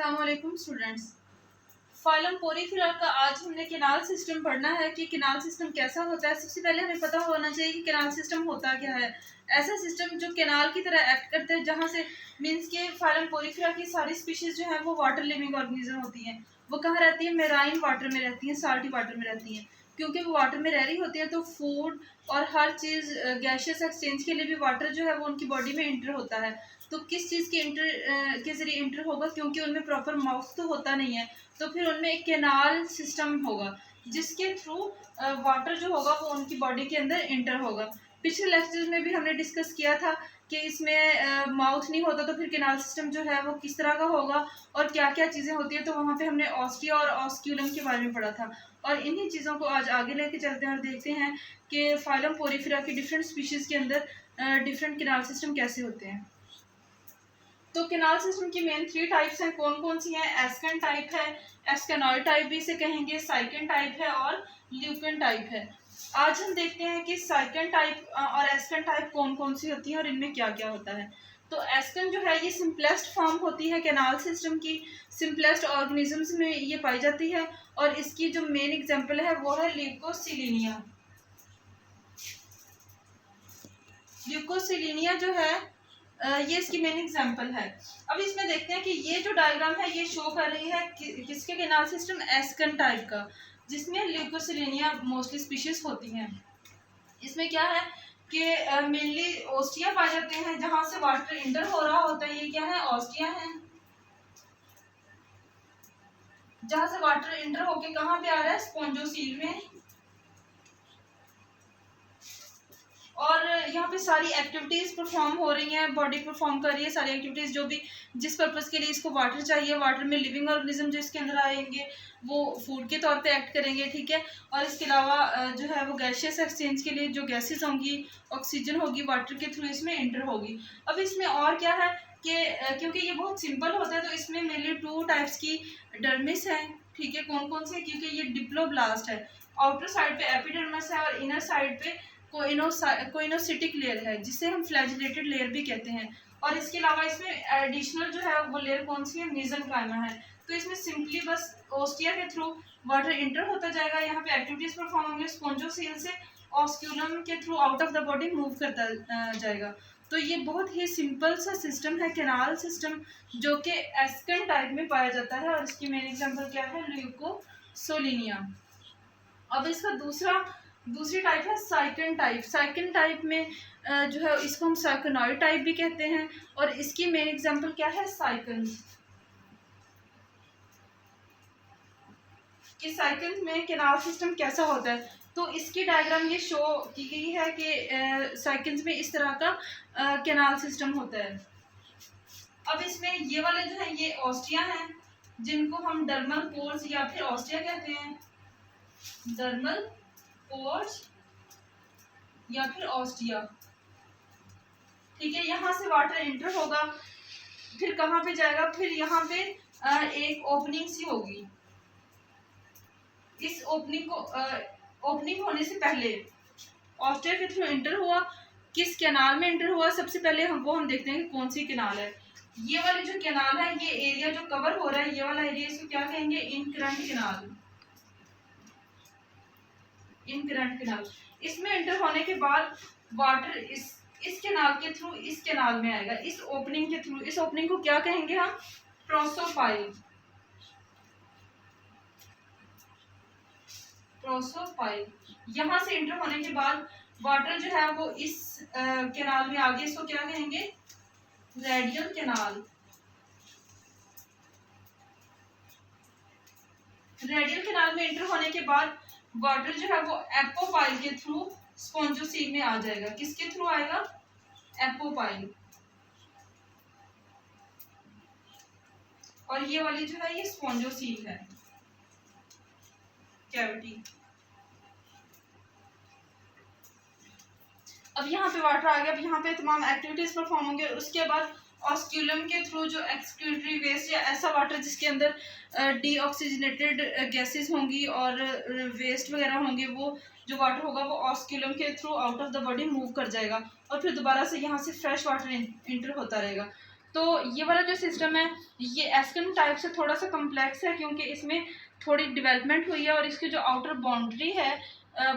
अस्सलामुअलैकुम students. Phylum Porifera का आज हमने केनाल सिस्टम पढ़ना है कि केनाल सिस्टम कैसा होता है। सबसे पहले हमें पता होना चाहिए कि केनाल सिस्टम होता क्या है। ऐसा सिस्टम जो केनाल की तरह एक्ट करता है, जहाँ से मीन्स के फाइलम पोरीफेरा की सारी स्पीशीज़ जो है वो वाटर लिविंग ऑर्गेनिज्म होती हैं। वो कहाँ रहती है? मेराइन वाटर में रहती हैं, साल्टी वाटर में रहती हैं। क्योंकि वो वाटर में रह रही होती है तो फूड और हर चीज़ गैशियस एक्सचेंज के लिए भी वाटर जो है वो उनकी बॉडी में इंटर होता है। तो किस चीज़ के के ज़रिए इंटर होगा? क्योंकि उनमें प्रॉपर माउथ तो होता नहीं है, तो फिर उनमें एक केनाल सिस्टम होगा जिसके थ्रू वाटर जो होगा वो उनकी बॉडी के अंदर इंटर होगा। पिछले लेक्चर में भी हमने डिस्कस किया था कि इसमें माउथ नहीं होता तो फिर केनाल सिस्टम जो है वो किस तरह का होगा और क्या क्या चीज़ें होती है। तो वहाँ पे हमने ऑस्टिया और ऑस्क्यूलम के बारे में पढ़ा था और इन्हीं चीज़ों को आज आगे लेके चलते हैं और देखते हैं कि फाइलम पोरीफेरा की डिफरेंट स्पीशीज़ के अंदर डिफरेंट केनाल सिस्टम कैसे होते हैं। तो केनाल सिस्टम की मेन 3 टाइप्स हैं। कौन कौन सी हैं? एस्कन टाइप है, एस्केनॉइड टाइप भी इसे कहेंगे, साइकन टाइप है और ल्यूकन टाइप है। आज हम देखते हैं कि साइकन टाइप और एस्कन टाइप कौन कौन सी होती हैं और इनमें क्या क्या होता है। तो एस्कन जो है ये सिंपलेस्ट फॉर्म होती है केनाल सिस्टम की, सिंपलेस्ट ऑर्गेनिजम्स में ये पाई जाती है और इसकी जो मेन एग्जाम्पल है वो है ल्यूकोसिलीनिया। ल्यूकोसिलीनिया जो है ये इसकी मेन एग्जांपल है। अब इसमें देखते हैं कि ये जो डायग्राम है ये शो कर रही है किसके केनाल सिस्टम? एस्कन टाइप का, जिसमें ल्यूकोसिलीनिया मोस्टली स्पीशीज होती हैं। इसमें क्या है कि मेनली ऑस्टिया पाए जाते हैं जहां से वाटर इंटर हो रहा होता है। ये क्या है? ऑस्टिया है, जहां से वाटर इंटर होके कहाँ पे आ रहा है? स्पोंजोसील में। और यहाँ पे सारी एक्टिविटीज़ परफॉर्म हो रही हैं, बॉडी परफॉर्म कर रही है सारी एक्टिविटीज़ जो भी जिस पर्पज़ के लिए इसको वाटर चाहिए। वाटर में लिविंग ऑर्गेनिज्म जो इसके अंदर आएंगे वो फूड के तौर पे एक्ट करेंगे, ठीक है। और इसके अलावा जो है वो गैशियस एक्सचेंज के लिए जो गैसेस होंगी, ऑक्सीजन होगी, वाटर के थ्रू इसमें एंटर होगी। अब इसमें और क्या है कि क्योंकि ये बहुत सिंपल होता है तो इसमें मेनली 2 टाइप्स की डर्मिस है, ठीक है। कौन कौन से? क्योंकि ये डिप्लोब्लास्ट है, आउटर साइड पे एपिडर्मिस है और इनर साइड पे कोइनोसिटिक लेयर है जिसे हम फ्लैजिलेटेड लेयर भी कहते हैं। और इसके अलावा इसमें एडिशनल जो है वो लेयर कौन सी है? मेसेनकाइमा है। तो इसमें सिंपली बस ओस्टिया के थ्रू वाटर इंटर होता जाएगा, यहाँ पे एक्टिविटीज परफॉर्म होंगे, स्पोंजोसेल से ऑस्क्यूलम के through out of the body move करता जाएगा। तो ये बहुत ही सिंपल सा सिस्टम है केनाल सिस्टम, जो कि एस्कन टाइप में पाया जाता है और इसकी मेन एग्जांपल क्या है? ल्यूकोसोलिनिया। अब इसका दूसरी टाइप है साइकन टाइप। साइकन टाइप में जो है इसको हम साइकोनॉइड टाइप भी कहते हैं और इसकी मेन एग्जांपल क्या है? साइकन। कि साइकन में केनाल सिस्टम कैसा होता है। तो इसकी डायग्राम ये शो की गई है कि साइकन्स में इस तरह का केनाल सिस्टम होता है। अब इसमें ये वाले जो है ये ऑस्टिया हैं जिनको हम डर्मल पोर्स या फिर ऑस्टिया कहते हैं, डर्मल पोर्स या फिर ऑस्टिया, ठीक है। यहाँ से वाटर इंटर होगा, फिर कहाँ पे जाएगा? फिर यहाँ पे एक ओपनिंग सी होगी। इस ओपनिंग को ओपनिंग होने से पहले ऑस्टिया के थ्रू इंटर हुआ, किस कैनाल में इंटर हुआ? सबसे पहले हम देखते हैं कि कौन सी कैनाल है। ये वाली जो कैनाल है, ये एरिया जो कवर हो रहा है, ये वाला एरिया, इसको क्या कहेंगे? Incurrent canal. Incurrent canal. इसमें एंटर होने के बाद वाटर इस कैनाल के थ्रू इस कैनाल में आएगा, इस ओपनिंग के थ्रू। इस ओपनिंग को क्या कहेंगे हम? प्रोसोपाइल। प्रोसोपाइल। यहाँ से एंटर होने के बाद वाटर जो है वो इस कैनाल में आगे, इसको क्या कहेंगे? Radial canal. रेडियल कैनाल में एंटर होने के बाद वाटर जो है वो एपोपाइल के थ्रू स्पोंजोसील में आ जाएगा। किसके थ्रू आएगा? एपोपाइल। और ये वाली जो है ये स्पोंजोसील है, कैविटी। अब यहाँ पे वाटर आ गया, अब यहाँ पे तमाम एक्टिविटीज परफॉर्म होंगे। उसके बाद ऑस्क्यूलम के थ्रू जो एक्सक्रीटरी वेस्ट या ऐसा वाटर जिसके अंदर डीऑक्सीजनेटेड गैसेस होंगी और वेस्ट वगैरह होंगे, वो जो वाटर होगा वो ऑस्क्यूलम के through out of the body move कर जाएगा और फिर दोबारा से यहाँ से फ्रेश वाटर इंटर होता रहेगा। तो ये वाला जो सिस्टम है ये एस्कन टाइप से थोड़ा सा कम्प्लेक्स है, क्योंकि इसमें थोड़ी डेवलपमेंट हुई है और इसकी जो आउटर बाउंड्री है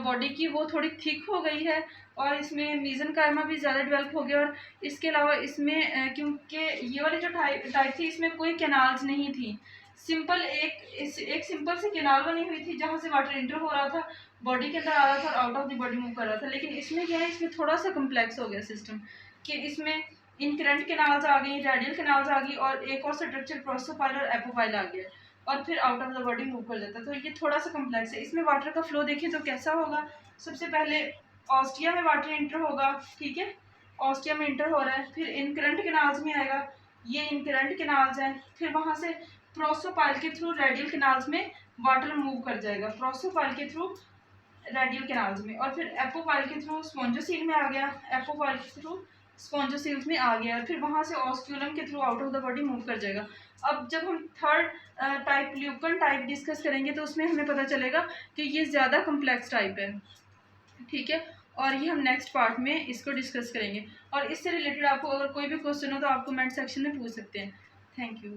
बॉडी की वो थोड़ी थिक हो गई है, और इसमें मीज़नकाइमा भी ज़्यादा डेवलप हो गया। और इसके अलावा इसमें क्योंकि ये वाली जो टाइप थी इसमें कोई कैनाल्स नहीं थी, सिंपल एक सिंपल सी कैनाल बनी हुई थी जहाँ से वाटर इंटर हो रहा था, बॉडी के अंदर आ रहा था और out of the body move कर रहा था। लेकिन इसमें क्या है, इसमें थोड़ा सा कम्प्लेक्स हो गया सिस्टम कि इसमें इनकरेंट कैनाल्स आ गई, रेडियल कैनाल्स आ गई, और एक और स्ट्रक्चर प्रोसोपाइल और एपोपाइल आ गया, और फिर out of the body move कर जाता है। तो ये थोड़ा सा कम्प्लेक्स है। इसमें वाटर का फ्लो देखें तो कैसा होगा, सबसे पहले ऑस्टिया में वाटर इंटर होगा, ठीक है, ऑस्टिया में इंटर हो रहा है, फिर इनकरेंट कैनाल्स में आएगा, ये इनकरेंट कैनाल्स हैं, फिर वहाँ से प्रोसोपाइल के थ्रू रेडियल कैनाल्स में वाटर मूव कर जाएगा, प्रोसोपाइल के थ्रू रेडियल कैनाल्स में, और फिर एपोपाइल के थ्रू स्पॉन्जोसील में आ गया, एपोपाइल के थ्रू स्पॉन्जोसील्स में आ गया, फिर वहाँ से ऑस्क्यूलम के through out of the body move कर जाएगा। अब जब हम थर्ड टाइप ल्यूकन टाइप डिस्कस करेंगे तो उसमें हमें पता चलेगा कि ये ज़्यादा कम्प्लेक्स टाइप है, ठीक है, और ये हम नेक्स्ट पार्ट में इसको डिस्कस करेंगे। और इससे रिलेटेड आपको अगर कोई भी क्वेश्चन हो तो आप कमेंट सेक्शन में पूछ सकते हैं। Thank you.